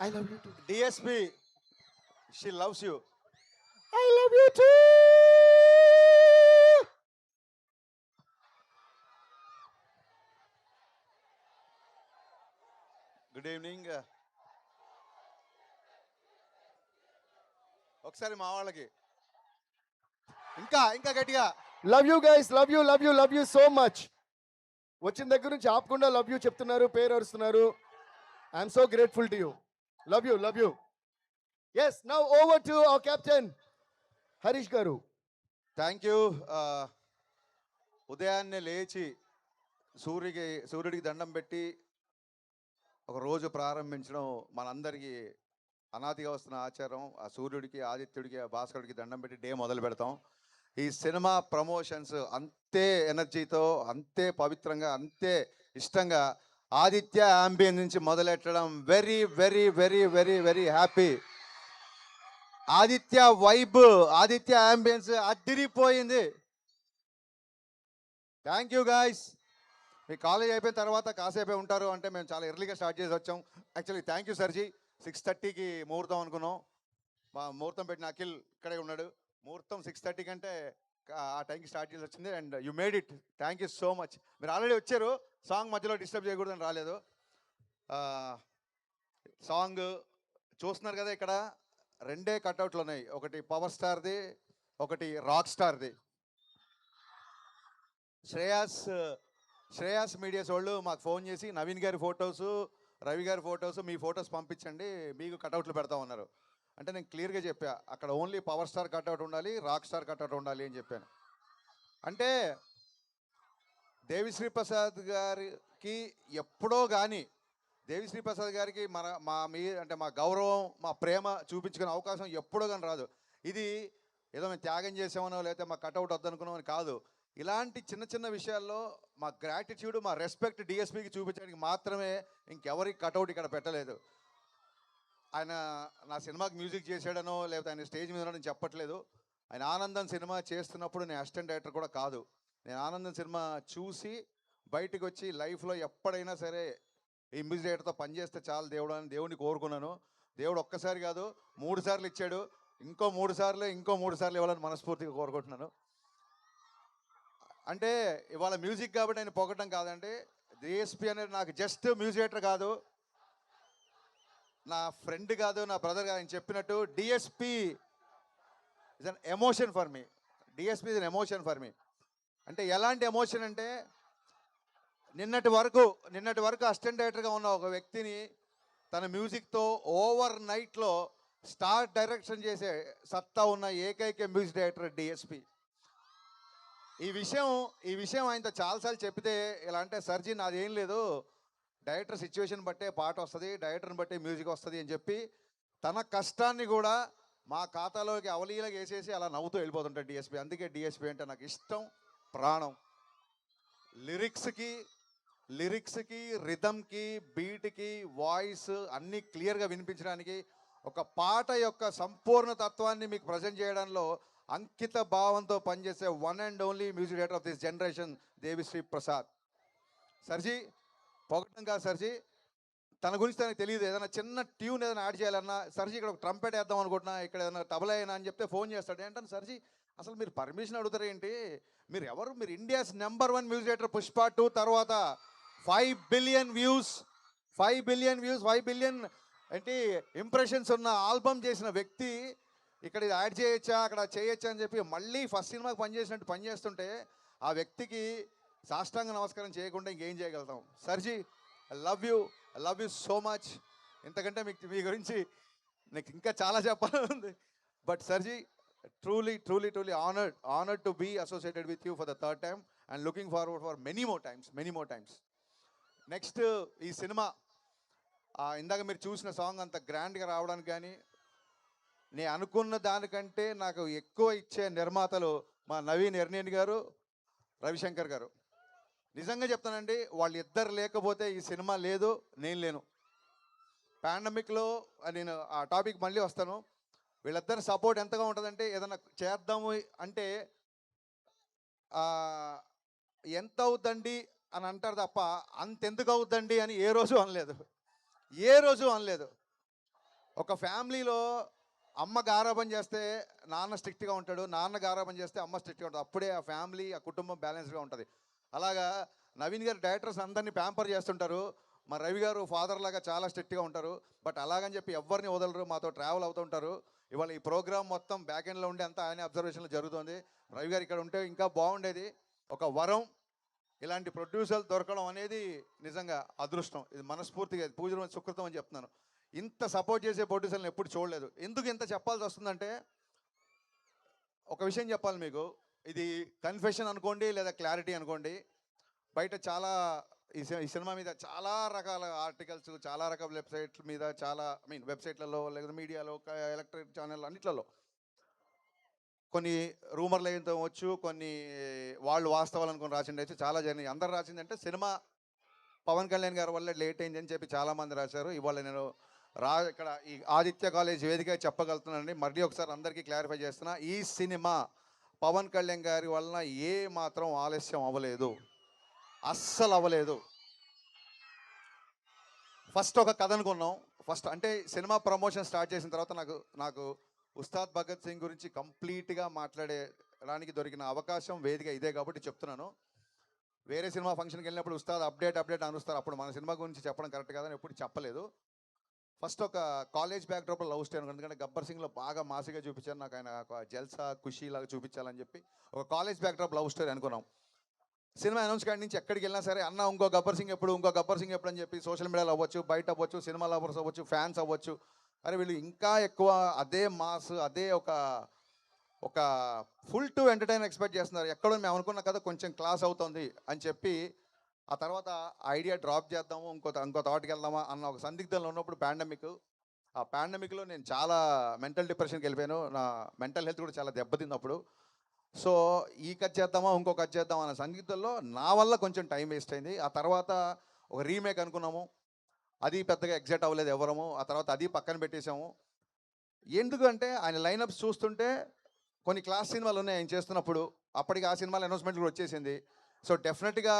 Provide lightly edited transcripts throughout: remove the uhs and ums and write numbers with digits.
I love you too. DSP, she loves you. I love you too. Good evening. ఒకసారి మా వాళ్ళకి ఇంకా ఇంకా గట్టిగా Love you guys. Love you. Love you. Love you so much. వచ్చిన దగ్గర నుంచి ఆపకుండా లవ్ యూ చెప్తున్నారు, పేరు అరుస్తున్నారు. I'm so grateful to you. Love you, love you. Yes, now over to our captain Harish గారు. Thank you. ఉదయాన్నే లేచి సూర్యుడికి దండం పెట్టి ఒక రోజు ప్రారంభించడం మనందరికీ అనాదిగా వస్తున్న ఆచారం. ఆ సూర్యుడికి, ఆదిత్యుడికి, ఆ భాస్కరుడికి దండం పెట్టి డే మొదలు పెడతాం. ఈ సినిమా ప్రమోషన్స్ అంతే ఎనర్జీతో, అంతే పవిత్రంగా, అంతే ఇష్టంగా ఆదిత్య యాంబియన్ నుంచి మొదలెట్టడం very very very very very happy. Aditya vibe, Aditya ambience అదిరిపోయింది. Thank you guys. మీ కాలేజ్ అయిపోయిన తర్వాత కాసేపే ఉంటారు అంటే మేము చాలా ఎర్లీగా స్టార్ట్ చేసి వచ్చాం. యాక్చువల్లీ థ్యాంక్ యూ సర్జీ. 6:30కి ముహూర్తం అనుకున్నాం. మా ముహూర్తం పెట్టిన అఖిల్ ఇక్కడే ఉన్నాడు. ముహూర్తం 6:30 కంటే ఆ టైంకి స్టార్ట్ చేసి వచ్చింది. And you made it. Thank you so much. మీరు ఆల్రెడీ వచ్చారు, సాంగ్ మధ్యలో డిస్టర్బ్ చేయకూడదని రాలేదు. సాంగ్ చూస్తున్నారు కదా, ఇక్కడ రెండే కట్అవుట్లు ఉన్నాయి. ఒకటి పవర్ స్టార్ది, ఒకటి రాక్ స్టార్ది. శ్రేయాస్ మీడియాస్ వాళ్ళు మాకు ఫోన్ చేసి నవీన్ గారి ఫొటోసు, రవి గారి ఫొటోసు, మీ ఫొటోస్ పంపించండి, మీకు కట్అవుట్లు పెడతామన్నారు. అంటే నేను క్లియర్గా చెప్పా, అక్కడ ఓన్లీ పవర్ స్టార్ కట్అవుట్ ఉండాలి, రాక్ స్టార్ కట్అవుట్ ఉండాలి అని చెప్పాను. అంటే దేవిశ్రీ ప్రసాద్ గారికి ఎప్పుడో కానీ, దేవిశ్రీ ప్రసాద్ గారికి మా గౌరవం, మా ప్రేమ చూపించుకునే అవకాశం ఎప్పుడో కానీ రాదు. ఇది ఏదో మేము త్యాగం చేసామనో లేకపోతే మా కట్అవుట్ వద్దనుకున్నామని కాదు. ఇలాంటి చిన్న చిన్న విషయాల్లో మా గ్రాటిట్యూడ్, మా రెస్పెక్ట్ డిఎస్పీకి చూపించడానికి మాత్రమే, ఇంకెవరికి కట్అవుట్ ఇక్కడ పెట్టలేదు. ఆయన నా సినిమాకి మ్యూజిక్ చేసాడనో లేకపోతే ఆయన స్టేజ్ మీద నేను చెప్పట్లేదు. ఆయన ఆనందం సినిమా చేస్తున్నప్పుడు నేను అసిస్టెంట్ డైరెక్టర్ కూడా కాదు. నేను ఆనందం సినిమా చూసి బయటకు వచ్చి లైఫ్లో ఎప్పుడైనా సరే ఈ మ్యూజిక్ డైరెక్టర్తో పనిచేస్తే చాలు దేవుడు అని దేవుడిని కోరుకున్నాను. దేవుడు ఒక్కసారి కాదు 3 సార్లు ఇచ్చాడు. ఇంకో 3 సార్లు ఇవ్వాలని మనస్ఫూర్తిగా కోరుకుంటున్నాను. అంటే ఇవాళ మ్యూజిక్ కాబట్టి ఆయన పొగటం కాదండి. డిఎస్పీ అనేది నాకు జస్ట్ మ్యూజిక్ డైరెక్టర్ కాదు, నా ఫ్రెండ్ కాదు, నా బ్రదర్ కాదు. ఆయన చెప్పినట్టు DSP is an emotion for me. DSP is an emotion for me. అంటే ఎలాంటి ఎమోషన్ అంటే, నిన్నటి వరకు అసిస్టెంట్ డైరెక్టర్గా ఉన్న ఒక వ్యక్తిని తన మ్యూజిక్తో ఓవర్ నైట్లో స్టార్ డైరెక్షన్ చేసే సత్తా ఉన్న ఏకైక మ్యూజిక్ డైరెక్టర్ డిఎస్పీ. ఈ విషయం ఆయనతో చాలాసార్లు చెప్పితే ఎలా అంటే, సర్జీ నాదేం లేదు, డైరెక్టర్ సిచ్యువేషన్ బట్టే పాట వస్తుంది, డైరెక్టర్ని బట్టే మ్యూజిక్ వస్తుంది అని చెప్పి తన కష్టాన్ని కూడా మా ఖాతాలోకి అవలీలగా వేసేసి అలా నవ్వుతూ వెళ్ళిపోతుంటాడు డిఎస్పీ. అందుకే డిఎస్పీ అంటే నాకు ఇష్టం, ప్రాణం. లిరిక్స్కి రిథమ్కి, బీట్కి, వాయిస్ అన్నీ క్లియర్గా వినిపించడానికి, ఒక పాట యొక్క సంపూర్ణ తత్వాన్ని మీకు ప్రజెంట్ చేయడంలో అంకిత భావంతో పనిచేసే one and only music director of this generation Devi Sri Prasad. సర్జీ పొగటం కాదు సర్జీ, తన గురించి తనకు తెలియదు. ఏదైనా చిన్న ట్యూన్ ఏదైనా యాడ్ చేయాలన్నా, సర్జీ ఇక్కడ ఒక ట్రంపెట్ వేద్దాం అనుకుంటున్నా, ఇక్కడ ఏదైనా తబలా అయినా అని చెప్తే ఫోన్ చేస్తాడు. ఏంటంటే సర్జీ అసలు మీరు పర్మిషన్ అడుగుతారు ఏంటి, మీరు ఎవరు, మీరు ఇండియాస్ #1 మ్యూజిక్ డైరెక్టర్, పుష్ప 2 తర్వాత 5 బిలియన్ వ్యూస్ 5 బిలియన్ ఏంటి ఇంప్రెషన్స్ ఉన్న ఆల్బమ్ చేసిన వ్యక్తి ఇక్కడ ఇది యాడ్ చేయొచ్చా, అక్కడ చేయొచ్చా అని చెప్పి మళ్ళీ ఫస్ట్ సినిమాకి పనిచేసినట్టు పనిచేస్తుంటే ఆ వ్యక్తికి సాష్టాంగ నమస్కారం చేయకుండా ఇంకేం చేయగలుగుతాం. సర్జీ I love you so much. ఇంతకంటే మీ గురించి నాకు ఇంకా చాలా చెప్పాలని ఉంది. బట్ సర్జీ truly honored to be associated with you for the third time and looking forward for many more times. Next ఈ సినిమా ఇందాక మీరు చూసిన సాంగ్ అంత గ్రాండ్గా రావడానికి కానీ, నేను అనుకున్న దానికంటే నాకు ఎక్కువ ఇచ్చే నిర్మాతలు మా నవీన్ ఎర్నేని గారు, రవిశంకర్ గారు. నిజంగా చెప్తానండి, వాళ్ళిద్దరు లేకపోతే ఈ సినిమా లేదు, నేను లేను. పాండమిక్లో నేను ఆ టాపిక్ మళ్ళీ వస్తాను. వీళ్ళిద్దరి సపోర్ట్ ఎంతగా ఉంటుందంటే, ఏదైనా చేద్దాము అంటే ఎంత అవుద్దండి అని అంటారు తప్ప అంతెందుకు అవుద్దండి అని ఏ రోజు అనలేదు. ఒక ఫ్యామిలీలో అమ్మ గారాబం చేస్తే నాన్న స్ట్రిక్ట్గా ఉంటాడు, నాన్న గారాబం చేస్తే అమ్మ స్ట్రిక్ట్గా ఉంటుంది. అప్పుడే ఆ ఫ్యామిలీ, ఆ కుటుంబం బ్యాలెన్స్గా ఉంటుంది. అలాగా నవీన్ గారు డైరెక్టర్స్ అందరినీ ప్యాంపర్ చేస్తుంటారు. మా రవి గారు ఫాదర్ లాగా చాలా స్ట్రిక్ట్గా ఉంటారు. బట్ అలాగని చెప్పి ఎవరిని వదలరు, మాతో ట్రావెల్ అవుతుంటారు. ఇవాళ ఈ ప్రోగ్రామ్ మొత్తం బ్యాక్ ఎండ్లో ఉండే అంతా ఆయన అబ్జర్వేషన్లో జరుగుతుంది. రవి గారు ఇక్కడ ఉంటే ఇంకా బాగుండేది. ఒక వరం, ఇలాంటి ప్రొడ్యూసర్లు దొరకడం అనేది నిజంగా అదృష్టం. ఇది మనస్ఫూర్తిగా పూజలు సుకృతం అని చెప్తున్నాను. ఇంత సపోర్ట్ చేసే ప్రొడ్యూసర్లను ఎప్పుడు చూడలేదు. ఎందుకు ఇంత చెప్పాల్సి వస్తుందంటే, ఒక విషయం చెప్పాలి మీకు. ఇది కన్ఫెషన్ అనుకోండి లేదా క్లారిటీ అనుకోండి. బయట చాలా ఈ సినిమా మీద చాలా రకాల ఆర్టికల్స్, చాలా రకాల వెబ్సైట్ల మీద, చాలా వెబ్సైట్లలో లేదా మీడియాలో, ఎలక్ట్రిక్ ఛానల్ అన్నిట్లలో కొన్ని రూమర్లు అవచ్చు, కొన్ని వాళ్ళు వాస్తవాలు అనుకుని రాసిండేసి చాలా జరిగినాయి. అందరు రాసిందంటే సినిమా పవన్ కళ్యాణ్ గారి వల్ల లేట్ అయిందని చెప్పి చాలామంది రాశారు. ఇవాళ నేను ఇక్కడ ఈ ఆదిత్య కాలేజ్ వేదిక చెప్పగలుగుతున్నానండి. మళ్ళీ ఒకసారి అందరికీ క్లారిఫై చేస్తున్నా, ఈ సినిమా పవన్ కళ్యాణ్ గారి వలన ఏ మాత్రం ఆలస్యం అవ్వలేదు, అస్సలు అవ్వలేదు. ఫస్ట్ ఒక కథ అనుకున్నాం. ఫస్ట్ అంటే సినిమా ప్రమోషన్ స్టార్ట్ చేసిన తర్వాత నాకు ఉస్తాద్ భగత్ సింగ్ గురించి కంప్లీట్గా మాట్లాడడానికి దొరికిన అవకాశం వేదిక ఇదే కాబట్టి చెప్తున్నాను. వేరే సినిమా ఫంక్షన్కి వెళ్ళినప్పుడు ఉస్తాద్ అప్డేట్ అనుస్తారు, అప్పుడు మన సినిమా గురించి చెప్పడం కరెక్ట్ కాదని ఎప్పుడు చెప్పలేదు. ఫస్ట్ ఒక కాలేజ్ బ్యాక్డ్రాప్లో లవ్ స్టోరీ, ఎందుకంటే గబ్బర్ సింగ్లో బాగా మాసిగా చూపించారు. నాకు ఆయన ఒక జల్సా ఖుషీ లాగా చూపించాలని చెప్పి ఒక కాలేజ్ బ్యాక్డ్రాప్ లవ్ స్టోరీ అనుకున్నాం. సినిమా అనౌన్స్ కాడి నుంచి ఎక్కడికి వెళ్ళినా సరే, అన్న ఇంకో గబ్బర్ సింగ్ ఎప్పుడు అని చెప్పి సోషల్ మీడియాలో అవ్వచ్చు, బయట అవ్వచ్చు, సినిమా లవర్స్ అవ్వచ్చు, ఫ్యాన్స్ అవ్వచ్చు, అరే వీళ్ళు ఇంకా ఎక్కువ అదే మాస్, అదే ఒక ఫుల్ టు ఎంటర్టైన్ ఎక్స్పెక్ట్ చేస్తున్నారు. ఎక్కడో మేము అనుకున్న కదా కొంచెం క్లాస్ అవుతుంది అని చెప్పి ఆ తర్వాత ఐడియా డ్రాప్ చేద్దాము, ఇంకో థాట్కి వెళ్దామా అన్న ఒక సందిగ్ధంలో ఉన్నప్పుడు ఆ పాండమిక్లో నేను చాలా మెంటల్ డిప్రెషన్కి వెళ్ళిపోయాను. నా మెంటల్ హెల్త్ కూడా చాలా దెబ్బతిన్నప్పుడు. సో ఈ కట్ చేద్దామా, ఇంకో కట్ చేద్దామా అన్న సందిగ్ధంలో నా వల్ల కొంచెం టైం వేస్ట్ అయింది. ఆ తర్వాత ఒక రీమేక్ అనుకున్నాము, అది పెద్దగా ఎగ్జైట్ అవ్వలేదు ఎవరము. ఆ తర్వాత అది పక్కన పెట్టేశాము. ఎందుకంటే ఆయన లైనప్స్ చూస్తుంటే కొన్ని క్లాస్ సినిమాలు ఉన్నాయి ఆయన చేస్తున్నప్పుడు. అప్పటికి ఆ సినిమాల అనౌన్స్మెంట్ కూడా వచ్చేసింది. సో డెఫినెట్గా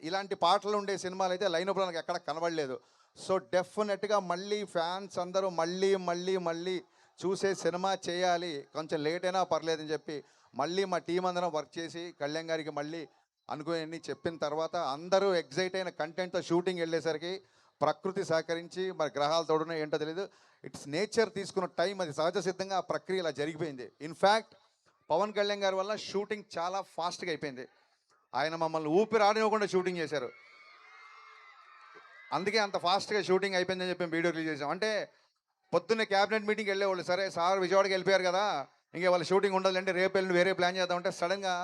ఇలాంటి పాటలు ఉండే సినిమాలు అయితే లైనప్లో నాకు ఎక్కడ కనబడలేదు. సో డెఫినెట్గా మళ్ళీ ఫ్యాన్స్ అందరూ మళ్ళీ చూసే సినిమా చేయాలి, కొంచెం లేట్ అయినా పర్లేదని చెప్పి మళ్ళీ మా టీం అందరం వర్క్ చేసి కళ్యాణ్ గారికి మళ్ళీ అనుకుని చెప్పిన తర్వాత అందరూ ఎగ్జైట్ అయిన కంటెంట్తో షూటింగ్ వెళ్ళేసరికి ప్రకృతి సహకరించి, మరి గ్రహాలు తోడునే ఏంటో తెలియదు, ఇట్స్ నేచర్ తీసుకున్న టైం, అది సహజ సిద్ధంగా ఆ ప్రక్రియ ఇలా జరిగిపోయింది. ఇన్ఫ్యాక్ట్ పవన్ కళ్యాణ్ గారి వల్ల షూటింగ్ చాలా ఫాస్ట్గా అయిపోయింది. ఆయన మమ్మల్ని ఊపిరి ఆడనివ్వకుండా షూటింగ్ చేశారు. అందుకే అంత ఫాస్ట్గా షూటింగ్ అయిపోయిందని చెప్పి వీడియో రిలీజ్ చేసాం. అంటే పొద్దున్నే క్యాబినెట్ మీటింగ్కి వెళ్ళేవాళ్ళు, సరే సార్ విజయవాడకి వెళ్ళిపోయారు కదా, ఇంకే వాళ్ళ షూటింగ్ ఉండదంటే రేపు వెళ్ళి వేరే ప్లాన్ చేద్దామంటే సడన్గా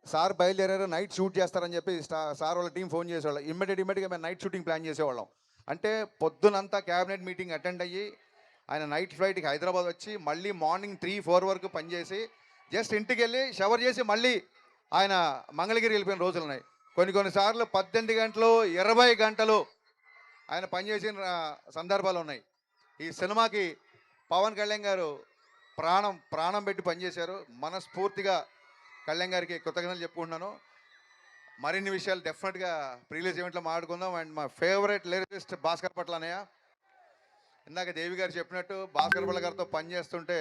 సార్ బయలుదేరారు, నైట్ షూట్ చేస్తారని చెప్పి సార్ వాళ్ళ టీం ఫోన్ చేసేవాళ్ళు. ఇమ్మీడియట్గా మేము నైట్ షూటింగ్ ప్లాన్ చేసేవాళ్ళం. అంటే పొద్దునంతా క్యాబినెట్ మీటింగ్ అటెండ్ అయ్యి ఆయన నైట్ ఫ్లైట్కి హైదరాబాద్ వచ్చి మళ్ళీ మార్నింగ్ 3-4 వరకు పనిచేసి జస్ట్ ఇంటికి వెళ్ళి షవర్ చేసి మళ్ళీ ఆయన మంగళగిరి వెళ్ళిపోయిన రోజులు ఉన్నాయి. కొన్నిసార్లు 18 గంటలు 20 గంటలు ఆయన పనిచేసిన సందర్భాలు ఉన్నాయి. ఈ సినిమాకి పవన్ కళ్యాణ్ గారు ప్రాణం పెట్టి పనిచేశారు. మనస్ఫూర్తిగా కళ్యాణ్ గారికి కృతజ్ఞతలు చెప్పుకుంటున్నాను. మరిన్ని విషయాలు డెఫినెట్గా ప్రీలీజ్ ఈవెంట్లో మాట్లాడుకుందాం. అండ్ మా ఫేవరెట్ లిరిసిస్ట్ భాస్కర్ పట్ల అన్నయ్య, ఇందాక దేవి గారు చెప్పినట్టు భాస్కర్ పట్ల గారితో పనిచేస్తుంటే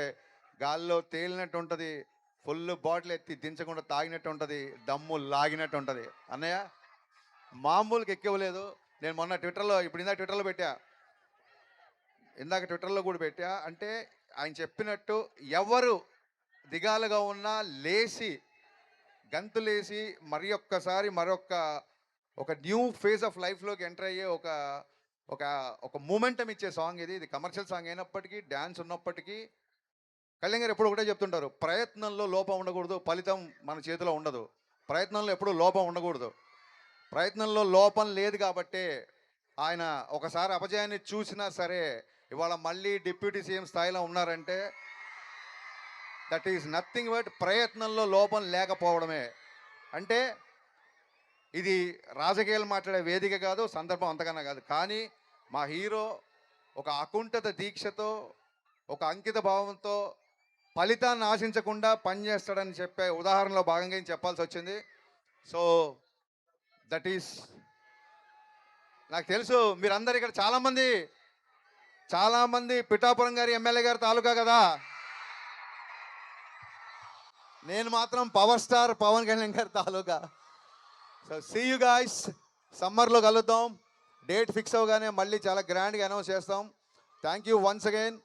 గాల్లో తేలినట్టు ఉంటుంది, ఫుల్ బాటిల్ ఎత్తి దించకుండా తాగినట్టు ఉంటుంది, దమ్ము లాగినట్టు ఉంటుంది. అన్నయ్య మామూలుగా ఎక్కవలేదు. నేను మొన్న ట్విట్టర్లో ఇందాక ట్విట్టర్లో కూడా పెట్టా. అంటే ఆయన చెప్పినట్టు ఎవరు దిగాలుగా ఉన్నా లేచి గంతులేసి ఒక న్యూ ఫేజ్ ఆఫ్ లైఫ్లోకి ఎంటర్ అయ్యే ఒక మూమెంటం ఇచ్చే సాంగ్ ఇది. కమర్షియల్ సాంగ్ అయినప్పటికీ, డ్యాన్స్ ఉన్నప్పటికీ కళ్యాణ్ గారు ఎప్పుడు ఒకటే చెప్తుంటారు, ప్రయత్నంలో లోపం ఉండకూడదు, ఫలితం మన చేతిలో ఉండదు. ప్రయత్నంలో ఎప్పుడూ లోపం ఉండకూడదు. ప్రయత్నంలో లోపం లేదు కాబట్టే ఆయన ఒకసారి అపజయాన్ని చూసినా సరే ఇవాళ మళ్ళీ డిప్యూటీ సీఎం స్థాయిలో ఉన్నారంటే దట్ ఈస్ నథింగ్ బట్ ప్రయత్నంలో లోపం లేకపోవడమే. అంటే ఇది రాజకీయాలు మాట్లాడే వేదిక కాదు, సందర్భం అంతకన్నా కాదు. కానీ మా హీరో ఒక అకుంఠిత దీక్షతో, ఒక అంకిత భావంతో ఫలితాన్ని ఆశించకుండా పనిచేస్తాడని చెప్పే ఉదాహరణలో భాగంగా చెప్పాల్సి వచ్చింది. సో దట్ ఈస్, నాకు తెలుసు మీరందరూ ఇక్కడ చాలామంది చాలా మంది పిఠాపురం గారి ఎమ్మెల్యే గారి తాలూకా కదా, నేను మాత్రం పవర్ స్టార్ పవన్ కళ్యాణ్ గారి తాలూకా. సో సీ యూ గాయ్స్, సమ్మర్లో కలుద్దాం. డేట్ ఫిక్స్ అవగానే మళ్ళీ చాలా గ్రాండ్గా అనౌన్స్ చేస్తాం. Thank you once again.